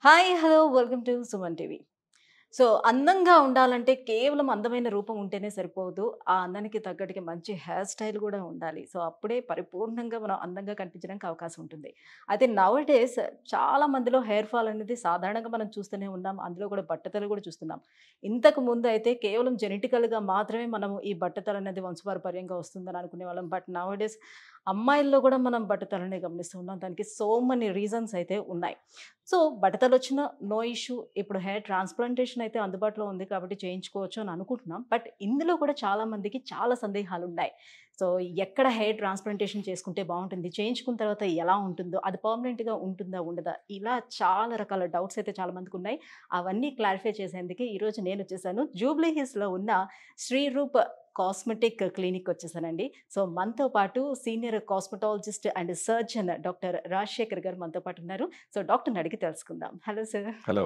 Hi hello welcome to Suman TV. So అందంగా ఉండాలంటే కేవలం అందమైన రూపం ఉంటేనే సరిపోదు. ఆ అందానికి తగ్గట్టుగా మంచి హెయిర్ స్టైల్ కూడా ఉండాలి. సో అప్పుడే పరిపూర్ణంగా మనం అందంగా కనిపించడానికి అవకాశం ఉంటుంది. అయితే నౌ డేస్ చాలా మందిలో హెయిర్ ఫాల్ అనేది సాధారణంగా మనం చూస్తూనే ఉన్నాం. అందులో కూడా బట్టతలు కూడా చూస్తున్నాం. ఇంతకు ముందు అయితే కేవలం జెనెటికల్‌గా మాత్రమే మనం ఈ బట్టతల అనేది వంశపారంపర్యంగా వస్తుందని అనుకునేవాళ్ళం. బట్ నౌ డేస్ అమ్మాయిల్లో కూడా మనం బట్టతలని గమనిస్తూ ఉన్నాం. దానికి సో మెనీ రీజన్స్ అయితే ఉన్నాయి. సో బట్టతలొచ్చినా నో ఇష్యూ. ఇప్పుడు హెయిర్ ట్రాన్స్‌ప్లాంటేషన్ అయితే అందుబాటులో ఉంది కాబట్టి చేయించుకోవచ్చు అని అనుకుంటున్నాం. బట్ ఇందులో కూడా చాలా మందికి చాలా సందేహాలున్నాయి. సో ఎక్కడ హెయిర్ ట్రాన్స్‌ప్లాంటేషన్ చేసుకుంటే బావుంటుంది? చేయించుకున్న తర్వాత ఎలా ఉంటుందో? అది పర్మనెంట్‌గా ఉంటుందా? ఉండదా? ఇలా చాలా రకాల డౌట్స్ అయితే చాలా మందికున్నాయి. అవన్నీ క్లారిఫై చేసేందుకే ఈరోజు నేనొచ్చేసాను. జూబ్లీ హిల్స్‌లో ఉన్న శ్రీ రూప్ కాస్మెటిక్ క్లినిక్ వచ్చేసానండి. సో మనతో పాటు senior cosmetologist and surgeon doctor Rajasekhar గారు మనతో పాటు ఉన్నారు. సో డాక్టర్‌ని అడిగి తెలుసుకుందాం. Hello sir. Hello.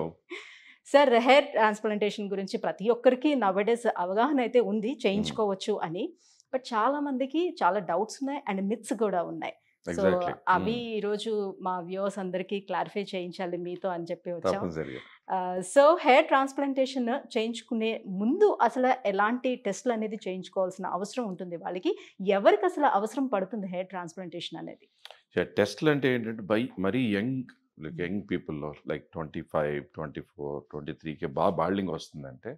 Sir hair transplantation గురించి ప్రతి ఒక్కరికి నౌఎడేస్ అవగాహన అయితే ఉంది. హ్మ్. చేయించుకోవచ్చు అని. బట్ చాలా మందికి చాలా డౌట్స్ ఉన్నాయి అండ్ మిత్స్ కూడా ఉన్నాయి. So exactly. అవి ఈరోజు మా వ్యూవర్స్ అందరికీ క్లారిఫై చేయించాలి మీతో అని చెప్పి వచ్చాం. తప్పనిసరిగా. సో హెయిర్ ట్రాన్స్‌ప్లాంటేషన్ చేయించుకునే ముందు అసలు ఎలాంటి టెస్ట్‌లనేది చేయించుకోవాల్సిన అవసరం ఉంటుంది వాళ్ళకి? ఎవరికసలు అవసరం పడుతుంది హెయిర్ ట్రాన్స్‌ప్లాంటేషన్ అనేది? టెస్ట్‌లంటే ఏంటంటే మరీ యంగ్ పీపుల్‌లో లైక్ 25, 24, 23కే బాల్డింగ్ వస్తుందంటే,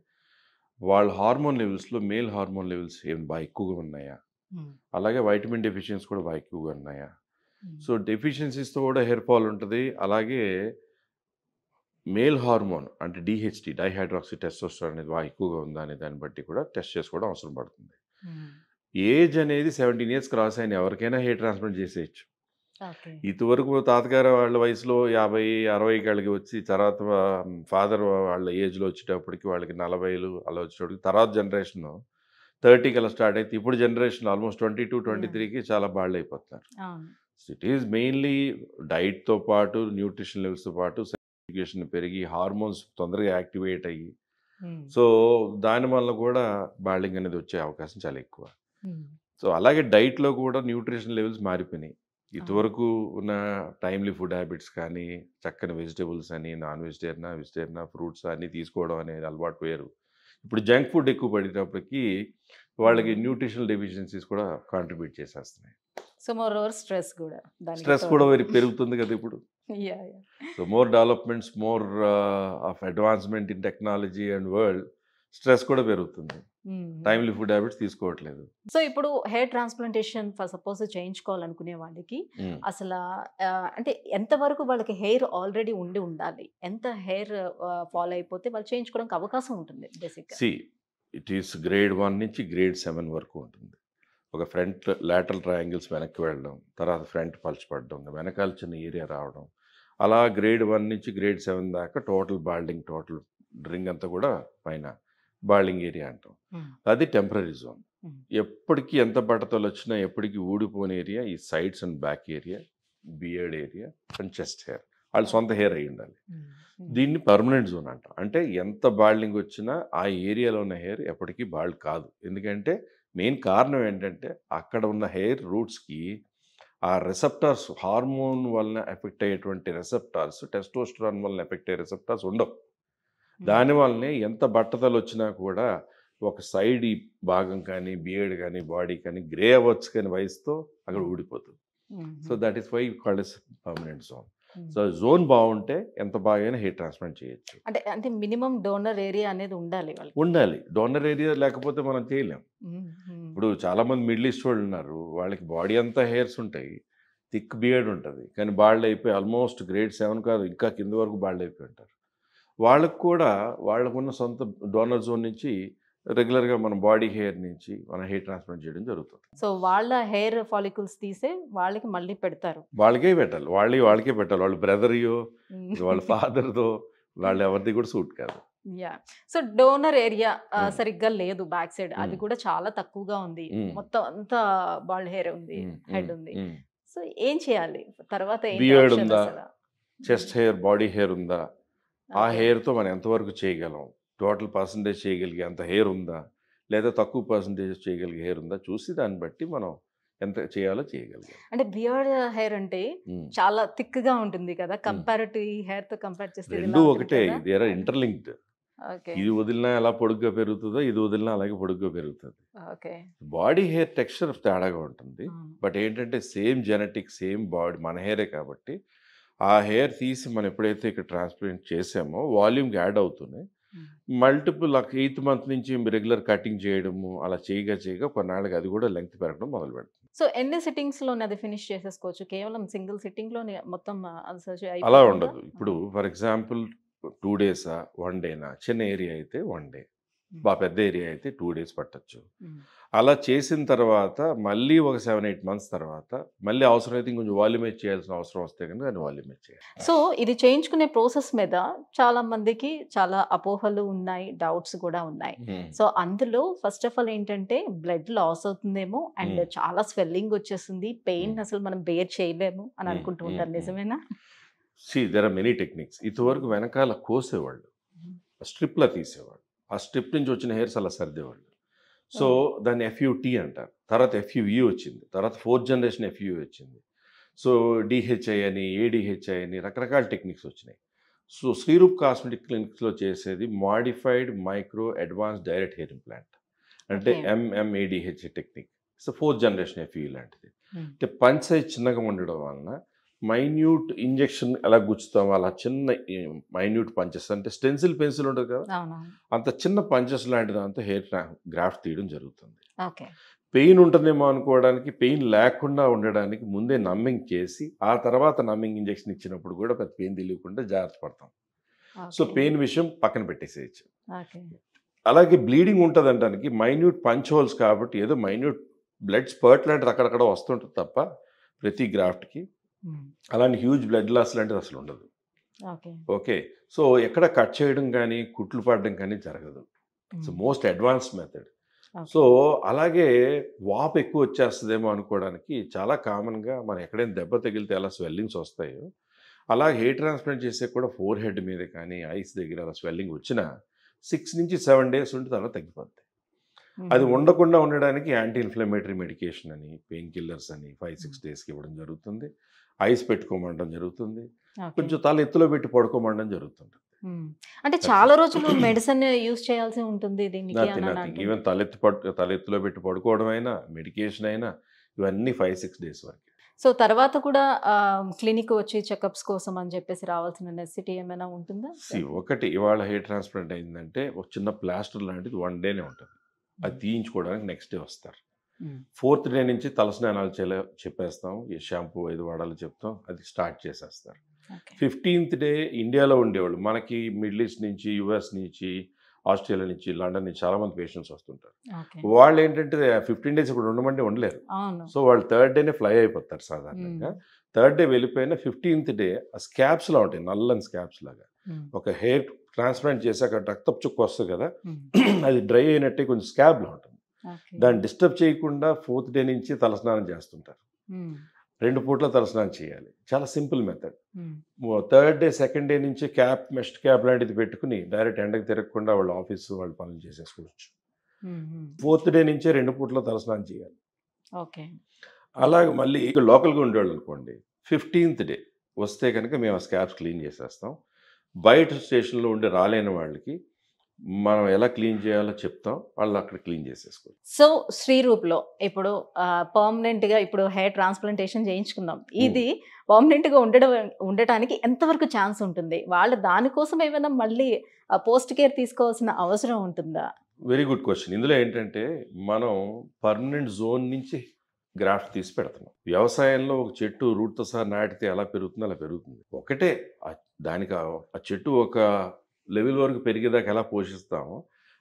వాళ్ళ హార్మోన్ లెవెల్స్‌లో మేల్ హార్మోన్ లెవెల్స్ ఎక్కువగా ఉన్నాయా? హ్మ్. అలాగే వైటమిన్ డెఫిషియన్సీ కూడా ఎక్కువగా ఉన్నాయా? హ్మ్. సో, డెఫిషియన్సీస్‌తో కూడా హెయిర్ ఫాల్ ఉంటది. అలాగే మేల్ హార్మోన్ అంటే డీహెచ్‌టీ డైహైడ్రాక్సీ టెస్టోస్టెరాన్ అనేది ఎక్కువగా ఉందా అనే దాన్ని బట్టి కూడా టెస్ట్ చేసుకోవడం అవసరం పడుతుంది. హ్మ్. ఏజ్ అనేది 17 ఇయర్స్ క్రాస్ అయిన ఎవరికైనా హెయిర్ ట్రాన్స్‌ప్లాంట్ చేసేయచ్చు. ఓకే. ఇదివరకు తాతగారు వాళ్ళ వయసులో 50, 60 కాళ్ళకి వచ్చి తర్వాత ఫాదర్ వాళ్ళ ఏజ్‌లో వచ్చేటప్పటికి వాళ్ళకి 40లు అలా వచ్చేటప్పటికి తర్వాత జనరేషన్ 30 కల్లా స్టార్ట్ అయితే ఇప్పుడు జనరేషన్ ఆల్మోస్ట్ 22, యాహ్! 23కి చాలా బాల్డయిపోతున్నారు. అవును. ఇట్ ఈస్ మెయిన్‌లీ డైట్‌తో పాటు, న్యూట్రిషన్ లెవెల్స్‌తో పాటు ఎడ్యుకేషన్ పెరిగి హార్మోన్స్ తొందరగా యాక్టివేట్ అయ్యి, హ్మ్. సో దానివల్ల కూడా బాల్డింగ్ అనేది వచ్చే అవకాశం చాలా ఎక్కువ. హ్మ్. సో, అలాగే డైట్‌లో కూడా న్యూట్రిషన్ లెవెల్స్ మారిపోయినాయి. అవును. ఇదివరకు ఉన్న టైమ్‌లీ ఫుడ్ హ్యాబిట్స్ కానీ, చక్కని వెజిటబుల్స్ అని, నాన్ వెజిటేరియనా, ఫ్రూట్స్ అన్నీ తీసుకోవడం అనేది అలవాటు వేరు. ఇప్పుడు జంక్ ఫుడ్ ఎక్కువ పడేటప్పటికి వాళ్ళకి హ్మ్. న్యూట్రిషనల్ డెఫిషియన్సీస్ కూడా కాంట్రిబ్యూట్ చేసేస్తున్నాయి. సో మోర్ ఓవర్ స్ట్రెస్ గూడా దానికి స్ట్రెస్ కూడా తోడు. పెరుగుతుంది కదా ఇప్పుడు. Yeah! Yeah! So, more developments, more of advancement in technology and world stress కూడా పెరుగుతుంది. Hmm. Hmm. Timely food habits తీసుకోవట్లేదు. సో ఇప్పుడు హెయిర్ ట్రాన్స్‌ప్లాంటేషన్ సపోజ్ చేయించుకోవాలనుకునే వాళ్ళకి హ్మ్. అసలా అంటే ఎంత వరకు వాళ్ళకి హెయిర్ ఆల్రెడీ ఉండి ఉండాలి? ఎంత హెయిర్ ఫాల్ అయిపోతే వాళ్ళు చేయించుకోవడానికి అవకాశం ఉంటుంది బేసిక్‌గా? సి ఇట్ ఈస్ గ్రేడ్ 1 నుంచి గ్రేడ్ 7 వరకు ఉంటుంది. ఒక ఫ్రంట్ లాటరల్ ట్రయాంగిల్స్ వెనక్కి వెళ్ళడం, తర్వాత ఫ్రంట్ పలచబడడం, వెనకాల చిన్న ఏరియా రావడం. అలా గ్రేడ్ 1 నుంచి గ్రేడ్ 7 దాకా టోటల్ రింగ్ అంతా కూడా పైన బాల్డింగ్ ఏరియా అంటాం. హ్మ్. అది టెంపరరీ జోన్. హ్మ్. ఎప్పటికి ఎంత బట్టతలొచ్చినా ఎప్పటికి ఊడిపోని ఏరియా ఈ sides and back area, beard area and chest hair. ఆళ్ళ సొంత హెయిర్ అయ్యుండాలి. హ్మ్. హ్మ్. దీన్ని పర్మనెంట్ జోన్ అంటాం. అంటే ఎంత బాల్డింగ్ వచ్చినా ఆ ఏరియాలో ఉన్న హెయిర్ ఎప్పటికీ బాల్డ్ కాదు. ఎందుకంటే మెయిన్ కారణం ఏంటంటే అక్కడ ఉన్న హెయిర్ రూట్స్‌కి ఆ రిసెప్టార్స్ హార్మోన్ వలన ఎఫెక్ట్ అయ్యేటువంటి రిసెప్టార్స్, టెస్టోస్టెరాన్ వలన ఎఫెక్ట్ అయ్యే రిసెప్టార్స్ ఉండవు. హ్మ్. దాని వల్లనే ఎంత బట్టతలొచ్చినా కూడా ఒక సైడ్ ఈ భాగం కానీ, బియర్డ్ కానీ, బాడీ కానీ గ్రే అవ్వచ్చు కానీ వయసుతో అక్కడ హ్మ్. ఊడిపోతుంది. సో, హుహు. That is why called as permanent zone. Hmm. So, zone బావుంటే ఎంత బాగైనా హెయిర్ ట్రాన్స్‌ప్లాంట్ చేయొచ్చు. అంటే మినిమమ్ డోనర్ ఏరియా అనేది ఉండాలి వాళ్ళకి. ఉండాలి. డోనర్ ఏరియా లేకపోతే మనం చేయలేం. హ్మ్. హ్మ్. ఇప్పుడు చాలామంది మిడిల్ ఈస్ట్ వాళ్ళున్నారు. వాళ్ళకి బాడీ అంతా హెయిర్స్ ఉంటాయి. థిక్ బియర్డ్ ఉంటది. కానీ బాల్డ్ అయిపోయి ఆల్మోస్ట్ గ్రేడ్ 7 కాదు ఇంకా కింద వరకు బాల్డ్ అయిపోయి ఉంటారు. వాళ్ళకి కూడా వాళ్ళకున్న సొంత డోనర్ జోన్ నుంచి రెగ్యులర్‌గా మన బాడీ హెయిర్ నుంచి మనం హెయిర్ ట్రాన్స్‌ప్లాంట్ చేయడం జరుగుతుంది. సో వాళ్ళ హెయిర్ ఫాలికల్స్ తీసే వాళ్ళకి మళ్ళీ పెడతారు. వాళ్ళకే పెట్టాలి. వాళ్ళకే పెట్టాలి. వాళ్ళ బ్రదర్‌యో, హ్మ్. వాళ్ళ ఫాదర్‌దో వాళ్ళెవరిది కూడా సూట్ కాదు. యాహ్! సో డోనర్ ఏరియా హ్మ్. సరిగ్గా లేదు బ్యాక్ సైడ్. అది హ్మ్. కూడా చాలా తక్కువగా ఉంది. హ్మ్. మొత్తం అంతా బాల్డ్ హెయిర్ ఉంది. హ్మ్. హెడ్ హ్మ్. ఉంది. హ్మ్. సో ఏం చేయాలి? తర్వాత ఏంటి బియర్డ్ ఆప్షన్ ఉందా? అసల? హ్మ్. చెస్ట్ హెయిర్, బాడీ హెయిర్ ఉందా? ఆ ఓకే. హెయిర్‌తో మనం ఎంతవరకు చేయగలం? టోటల్ పర్సెంటేజ్ చేయగలిగే అంత హెయిర్ ఉందా? లేదా తక్కువ పర్సెంటేజ్ చేయగలిగే హెయిర్ ఉందా? చూసి దాన్ని బట్టి మనం ఎంత చేయాలో చేయగలిగాను. అంటే బియర్డ్ హెయిర్ అంటే చాలా థిక్ గా ఉంటుంది కదా, కంపేర్ టు ఈ హెయిర్ తో కంపేర్ చేస్తే ఇది రెండు ఇలా ఒకటే, ఉంటుంది కదా. ఇది ఎరా ఇంటర్లింక్డ్. ఓకే. ఇది వదిలినా ఎలా పొడుగ్గా పెరుగుతుందో, ఇది వదిలినా అలాగే పొడుగ్గా పెరుగుతుంది. ఓకే. బాడీ హెయిర్ టెక్స్చర్ తేడాగా ఉంటుంది. బట్ ఏంటంటే సేమ్ జెనెటిక్, సేమ్ బాడీ, మన హెయిరే కాబట్టి ఆ హెయిర్ తీసి మనం ఎప్పుడైతే ఇక్కడ ట్రాన్స్ప్లాంట్ చేసామో వాల్యూమ్కి యాడ్ అవుతున్నాయి. మల్టిపుల్ 8th మంత్ నుంచి రెగ్యులర్ కటింగ్ చేయడము అలా చేయగా కొన్నాళ్ళకి అది కూడా లెంగ్త్ పెరగడం మొదలు పెడుతుంది. సో ఎన్ని సిట్టింగ్స్ లోనే అది ఫినిష్ చేసేసుకోవచ్చు? కేవలం సింగిల్ సిట్టింగ్ లోనే మొత్తం అది సర్జరీ అలా అయిపోతుందా? ఉండదు. ఇప్పుడు ఫర్ ఎగ్జాంపుల్ 2 డేసా 1 డేనా, చిన్న ఏరియా అయితే 1 డే, బాగా పెద్ద ఏరియా అయితే 2 డేస్ పట్టచ్చు. అలా చేసిన తర్వాత మళ్ళీ ఒక 7-8 మంత్స్ తర్వాత మళ్ళీ అవసరమైతే ఇంకొంచెం వాల్యూమేట్ చేయాల్సిన అవసరం వస్తే కనుక దాన్ని వాల్యూమేట్ చేయాలి. సో ఇది చేయించుకునే ప్రాసెస్ మీద చాలా మందికి చాలా అపోహలు ఉన్నాయి, డౌట్స్ కూడా ఉన్నాయి. సో అందులో ఫస్ట్ ఆఫ్ ఆల్ ఏంటంటే బ్లడ్ లాస్ అవుతుందేమో అండ్ చాలా స్వెల్లింగ్ వచ్చేస్తుంది, పెయిన్ అసలు మనం బేర్ చేయలేము అని అనుకుంటూ ఉంటారు. నిజమేనా? There are many techniques. ఇంతవరకు వెనకాల కోసేవాళ్ళు, స్ట్రిప్లా తీసేవాళ్ళు, ఆ స్ట్రిప్ నుంచి వచ్చిన హెయిర్స్ అలా సర్దేవాళ్ళు. సో దాన్ని FUT అంటారు. తర్వాత FUE వచ్చింది, తర్వాత 4th జనరేషన్ FUE వచ్చింది. సో DHI అని, ADHI అని రకరకాల టెక్నిక్స్ వచ్చినాయి. సో శ్రీరూప్ కాస్మెటిక్ క్లినిక్స్లో చేసేది modified micro advance direct hair implant, అంటే MMADH technique. So 4th generation FUE లాంటిది. అంటే పంచ్ సైజ్ చిన్నగా ఉండడం వలన మైన్యూట్ ఇంజెక్షన్ ఎలా గుచ్చుతాం అలా చిన్న మైన్యూట్ పంచెస్, అంటే స్టెన్సిల్ పెన్సిల్ ఉంటుంది కదా, అంత చిన్న పంచెస్ లాంటి దాంతో హెయిర్ గ్రాఫ్ట్ తీయడం జరుగుతుంది. పెయిన్ ఉంటుందేమో అనుకోవడానికి, పెయిన్ లేకుండా ఉండడానికి ముందే నమ్మింగ్ చేసి ఆ తర్వాత నమ్మింగ్ ఇంజెక్షన్ ఇచ్చినప్పుడు కూడా పెద్ద పెయిన్ తెలియకుండా జాగ్రత్త పడతాం. సో పెయిన్ విషయం పక్కన పెట్టేసేయచ్చు. అలాగే బ్లీడింగ్ ఉంటుంది అనడానికి మైన్యూట్ పంచ్ హోల్స్ కాబట్టి ఏదో మైన్యూట్ బ్లడ్ స్పర్ట్ లాంటిది అక్కడక్కడ వస్తుంటుంది తప్ప ప్రతి గ్రాఫ్ట్కి అలాంటి హ్యూజ్ బ్లడ్ లాస్ లాంటిది అసలు ఉండదు. ఓకే. సో ఎక్కడ కట్ చేయడం కానీ కుట్లు పడడం కానీ జరగదు. So most advanced method. So అలాగే వాపు ఎక్కువ వచ్చేస్తుందేమో అనుకోవడానికి చాలా కామన్గా మనం ఎక్కడైనా దెబ్బ తగిలితే ఎలా స్వెల్లింగ్స్ వస్తాయో అలా హెయిర్ ట్రాన్స్ప్లాంట్ చేసే కూడా ఫోర్ హెడ్ మీద కానీ ఐస్ దగ్గర అలా స్వెల్లింగ్ వచ్చినా 6 నుంచి 7 డేస్ ఉంటే తర్వాత తగ్గిపోద్ది. అది ఉండకుండా ఉండడానికి యాంటీ ఇన్ఫ్లమేటరీ మెడికేషన్ అని, పెయిన్ కిల్లర్స్ అని 5-6 డేస్కి ఇవ్వడం జరుగుతుంది. ఐస్ పెట్టుకోమండం జరుగుతుంది, కొంచెం తల ఎత్తులో పెట్టి పడుకోమండం జరుగుతుంది. అంటే చాలా రోజులు మెడిసిన్ యూజ్ చేయాల్సి ఉంటుంది దీనికి. ఈవెన్ తలెత్తులో పెట్టి పడుకోవడం అయినా, మెడికేషన్ అయినా ఇవన్నీ 5-6 డేస్ వరకు. సో తర్వాత కూడా క్లినిక్ వచ్చి చెకప్స్ కోసం అని చెప్పేసి రావాల్సిన నెసెసిటీ ఏమైనా ఉంటుందా? ఒకటి, ఇవాళ హెయిర్ ట్రాన్స్ప్లాంట్ అయిందంటే ఒక చిన్న ప్లాస్టర్ లాంటిది 1 డేనే ఉంటుంది, అది తీయించుకోవడానికి నెక్స్ట్ డే వస్తారు. 4th డే నుంచి తలస్నానాలు చెప్పేస్తాం, షాంపూ 5 వాడాలు చెప్తాం, అది స్టార్ట్ చేసేస్తారు. 15th డే ఇండియాలో ఉండేవాళ్ళు, మనకి మిడిల్ ఈస్ట్ నుంచి, US నుంచి, ఆస్ట్రేలియా నుంచి, లండన్ నుంచి చాలామంది పేషెంట్స్ వస్తుంటారు. వాళ్ళు ఏంటంటే 15 డేస్ ఇక్కడ ఉండమంటే ఉండలేరు. సో వాళ్ళు 3rd డేనే ఫ్లై అయిపోతారు సాధారణంగా. 3rd డే వెళ్ళిపోయిన 15th డే స్కాబ్స్లా ఉంటాయి, నల్లని స్కాబ్స్ లాగా. ఒక హెయిర్ ట్రాన్స్ప్లాంట్ చేశాక రక్తపు చుక్క వస్తుంది కదా, అది డ్రై అయినట్టే కొంచెం స్కాబ్లో ఉంటుంది. దాన్ని డిస్టర్బ్ చేయకుండా 4th డే నుంచి తలస్నానం చేస్తుంటారు. 2 పూట్ల తలస్నానం చేయాలి, చాలా simple method. 3rd day 2nd day నుంచి క్యాప్, మెస్ట్ క్యాప్ లాంటిది పెట్టుకుని డైరెక్ట్ ఎండకు తిరగకుండా వాళ్ళు ఆఫీస్ వాళ్ళు పనులు చేసేసుకోవచ్చు. 4th డే నుంచే 2 పూట్ల తలస్నానం చేయాలి. అలాగే మళ్ళీ లోకల్గా ఉండేవాళ్ళు అనుకోండి, 15th డే వస్తే కనుక మేము ఆ స్కాబ్స్ క్లీన్ చేసేస్తాం. బయట స్టేషన్లో ఉండి రాలేని వాళ్ళకి మనం ఎలా క్లీన్ చేయాలో చెప్తాం, వాళ్ళు అక్కడ క్లీన్ చేసేసుకోవచ్చు. సో శ్రీరూప్లో ఇప్పుడు పర్మనెంట్గా ఇప్పుడు హెయిర్ ట్రాన్స్ప్లాంటేషన్ చేయించుకున్నాం, ఇది పర్మనెంట్గా ఉండటానికి ఎంతవరకు ఛాన్స్ ఉంటుంది? వాళ్ళు దానికోసం ఏమైనా మళ్ళీ పోస్ట్ కేర్ తీసుకోవాల్సిన అవసరం ఉంటుందా? Very good question. ఇందులో ఏంటంటే మనం పర్మనెంట్ జోన్ నుంచి గ్రాఫ్ట్ తీసి పెడుతున్నాం. వ్యవసాయంలో ఒక చెట్టు రూట్తో సహా నాటితే ఎలా పెరుగుతుందో అలా పెరుగుతుంది. ఒకటే దానికి ఆ చెట్టు ఒక లెవెల్ వరకు పెరిగేదాకా ఎలా పోషిస్తామో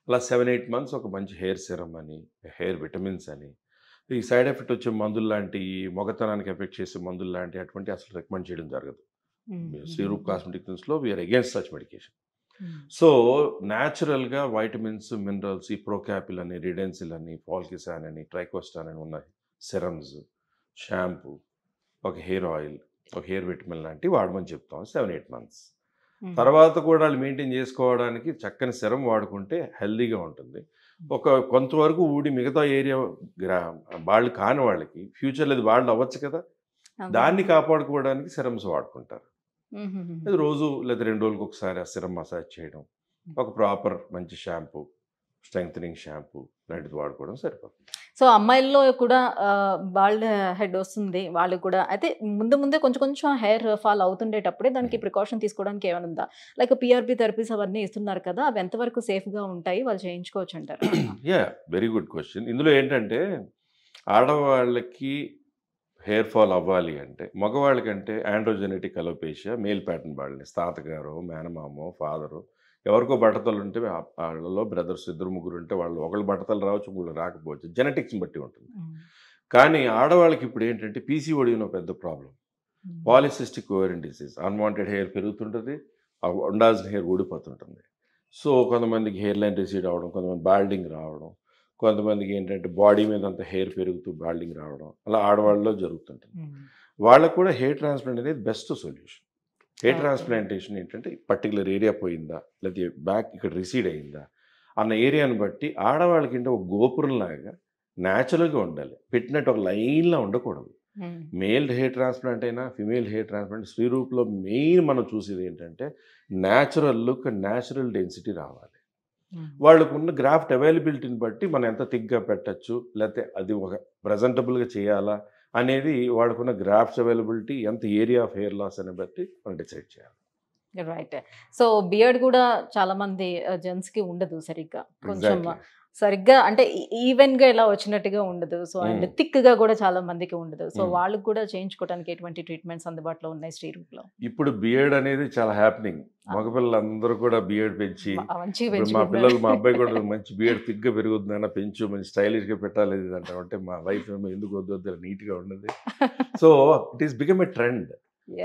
అలా 7-8 మంత్స్ ఒక మంచి హెయిర్ సెరమ్ అని, హెయిర్ విటమిన్స్ అని, ఈ సైడ్ ఎఫెక్ట్ వచ్చే మందులు లాంటి, మొగతనానికి ఎఫెక్ట్ చేసే మందులు లాంటి అటువంటి అసలు రికమెండ్ చేయడం జరగదు. Shreeroop కాస్మెటిక్స్లో we are against such medication. So న్యాచురల్గా వైటమిన్స్, మినరల్స్, ఈ ప్రోకాపిల్ అని, రిడెన్సిల్ అని, ఫాల్కిసాన్ అని, ట్రైకోస్టాన్ అని ఉన్నాయి సెరమ్స్, షాంపూ, ఒక హెయిర్ ఆయిల్, ఒక హెయిర్ విటమిన్ లాంటివి వాడమని చెప్తాం 7-8 మంత్స్. తర్వాత కూడా వాళ్ళు మెయింటైన్ చేసుకోవడానికి చక్కని సెరం వాడుకుంటే హెల్దీగా ఉంటుంది. కొంతవరకు ఊడి మిగతా ఏరియా వాళ్ళు కాని వాళ్ళకి ఫ్యూచర్లో అది వాళ్ళు అవ్వచ్చు కదా, దాన్ని కాపాడుకోవడానికి సిరమ్స్ వాడుకుంటారు. అది రోజు లేదా 2 రోజులకు ఒకసారి ఆ సిరమ్ మసాజ్ చేయడం, ఒక ప్రాపర్ మంచి షాంపూ, స్ట్రెంగ్థనింగ్ షాంపూ లాంటిది వాడుకోవడం సరిపోతుంది. సో అమ్మాయిల్లో కూడా బాల్డ్ హెడ్ వస్తుంది, వాళ్ళు కూడా అయితే ముందే కొంచెం కొంచెం హెయిర్ ఫాల్ అవుతుండేటప్పుడే దానికి ప్రికాషన్ తీసుకోవడానికి ఏమైనా ఉందా? లైక్ పిఆర్పి థెరపీస్ అవన్నీ ఇస్తున్నారు కదా, అవి ఎంతవరకు సేఫ్గా ఉంటాయి, వాళ్ళు చేయించుకోవచ్చు అంటారు? Very good question. ఇందులో ఏంటంటే ఆడవాళ్ళకి హెయిర్ ఫాల్ అవ్వాలి అంటే, మగవాళ్ళకంటే androgenetic alopecia, male pattern baldness, తాతగారు, మేనమామో, ఫాదరు, ఎవరికో బట్టతలు ఉంటే వాళ్ళలో బ్రదర్స్ 2-3 ఉంటే వాళ్ళు ఒకళ్ళు బట్టతలు రావచ్చు, ఇంకోళ్ళు రాకపోవచ్చు, జెనెటిక్స్ని బట్టి ఉంటుంది. కానీ ఆడవాళ్ళకి ఇప్పుడు ఏంటంటే పీసీఓడి ఒక పెద్ద problem, polycystic ovarian disease, unwanted hair పెరుగుతుంటుంది, ఉండాల్సిన హెయిర్ ఊడిపోతుంటుంది. సో కొంతమందికి హెయిర్ లైన్ రిసీడ్ అవ్వడం, కొంతమంది బాల్డింగ్ రావడం, కొంతమందికి ఏంటంటే బాడీ మీద అంత హెయిర్ పెరుగుతూ బాల్డింగ్ రావడం, అలా ఆడవాళ్ళలో జరుగుతుంటుంది. వాళ్ళకు కూడా హెయిర్ ట్రాన్స్ప్లాంట్ అనేది బెస్ట్ సొల్యూషన్. హెయిర్ ట్రాన్స్ప్లాంటేషన్ ఏంటంటే పర్టికులర్ ఏరియా పోయిందా, లేకపోతే బ్యాక్ ఇక్కడ రిసీడ్ అయిందా అన్న ఏరియాని బట్టి ఆడవాళ్ళకి ఏంటంటే ఒక గోపురంలాగా న్యాచురల్గా ఉండాలి, పెట్టినట్టు ఒక లైన్లో ఉండకూడదు. మేల్ హెయిర్ ట్రాన్స్ప్లాంట్ అయినా ఫిమేల్ హెయిర్ ట్రాన్స్ప్లాంట్ శ్రీరూప్లో మెయిన్ మనం చూసేది ఏంటంటే న్యాచురల్ లుక్, న్యాచురల్ డెన్సిటీ రావాలి. వాళ్ళకు ఉన్న గ్రాఫ్ట్ అవైలబిలిటీని బట్టి మనం ఎంత థిక్గా పెట్టచ్చు, లేకపోతే అది ఒక ప్రజెంటబుల్గా చేయాలా అనేది వాళ్ళకున్న గ్రాఫ్ట్స్ అవైలబిలిటీ, ఎంత ఏరియా ఆఫ్ హెయిర్ లాస్ అని బట్టి మనం డిసైడ్ చేయాలి. రైట్. సో బియర్డ్ కూడా చాలా మంది జెంట్స్కి ఉండదు సరిగ్గా, కొంచెం సరిగ్గా అంటే ఈవెన్గా ఇలా వచ్చినట్టుగా ఉండదు. సో అండ్ థిక్గా కూడా చాలా మందికి ఉండదు. సో వాళ్ళకి కూడా చేయించుకోవడానికి ఎటువంటి ట్రీట్మెంట్స్ అందుబాటులో ఉన్నాయి శ్రీరూప్లో? ఇప్పుడు బియర్డ్ అనేది చాలా హ్యాపెనింగ్. మగపిల్లలందరూ కూడా బియర్డ్ పెంచి, మా పిల్లలు, మా అబ్బాయి కూడా మంచి బియర్డ్ థిక్గా పెరుగుతుందన్న, పెంచు మంచి స్టైలిష్గా పెట్టాలి అంటే మా వైఫ్ ఏమో ఎందుకు వద్దు నీట్గా ఉండదు. So it is become a trend.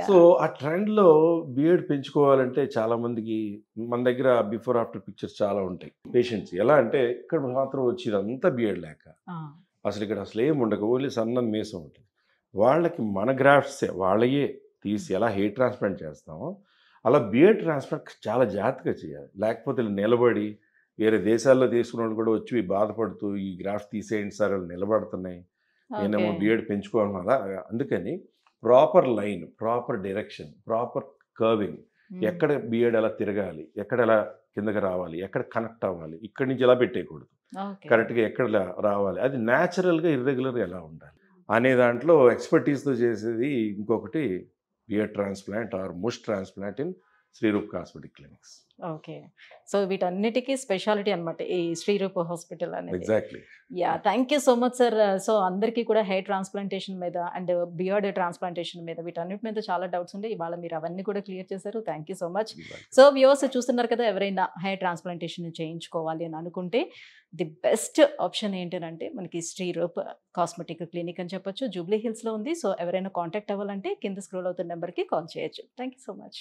So ఆ ట్రెండ్లో బియర్డ్ పెంచుకోవాలంటే చాలా మందికి మన దగ్గర బిఫోర్ ఆఫ్టర్ పిక్చర్స్ చాలా ఉంటాయి. పేషెంట్స్ ఎలా అంటే ఇక్కడ మాత్రం వచ్చేది అంతా బియర్డ్ లేక, అసలు ఇక్కడ అసలు ఏం ఉండక ఓన్లీ సన్నని మీసం ఉంటుంది. వాళ్ళకి మన గ్రాఫ్ట్సే వాళ్ళయే తీసి ఎలా హెయిర్ ట్రాన్స్ప్లాంట్ చేస్తామో అలా బియర్డ్ ట్రాన్స్ప్లాంట్ చాలా జాగ్రత్తగా చేయాలి. లేకపోతే నిలబడి వేరే దేశాల్లో తీసుకున్న వాళ్ళు కూడా వచ్చి బాధపడుతూ ఈ గ్రాఫ్ట్ తీసేయండి సార్, వాళ్ళు నిలబడుతున్నాయి, నేనేమో బియర్డ్ పెంచుకోవడం అలా. అందుకని proper line, proper direction, proper carving, ఎక్కడ బియర్డ్ ఎలా తిరగాలి, ఎక్కడ ఎలా కిందకి రావాలి, ఎక్కడ కనెక్ట్ అవ్వాలి, ఇక్కడి నుంచి ఎలా పెట్టేయకూడదు, కరెక్ట్గా ఎక్కడ రావాలి, అది న్యాచురల్గా ఇర్రెగ్యులర్గా ఎలా ఉండాలి అనే దాంట్లో ఎక్స్పర్టీస్తో చేసేది ఇంకొకటి beard transplant or moustache transplant in Sriroop cosmetic clinics. Okay. So వీటన్నిటికీ స్పెషాలిటీ అనమాట ఈ శ్రీరూప్ హాస్పిటల్ అనేది. Exactly. Thank you so much sir. So అందరికీ కూడా హెయిర్ ట్రాన్స్ప్లాంటేషన్ మీద అండ్ బియర్డ్ ట్రాన్స్ప్లాంటేషన్ మీద వీటన్నిటి మీద చాలా డౌట్స్ ఉండే, ఇవాళ మీరు అవన్నీ కూడా క్లియర్ చేశారు. Thank you so much. So viewers చూస్తున్నారు కదా, ఎవరైనా హెయిర్ ట్రాన్స్ప్లాంటేషన్ చేయించుకోవాలి అని అనుకుంటే ది బెస్ట్ ఆప్షన్ ఏంటంటే మనకి శ్రీరూప్ కాస్మెటిక్ క్లినిక్ అని చెప్పొచ్చు, జూబ్లీ హిల్స్లో ఉంది. సో ఎవరైనా కాంటాక్ట్ అవ్వాలంటే కింద స్క్రోల్ అవుతున్న నెంబర్కి కాల్ చేయొచ్చు. Thank you so much.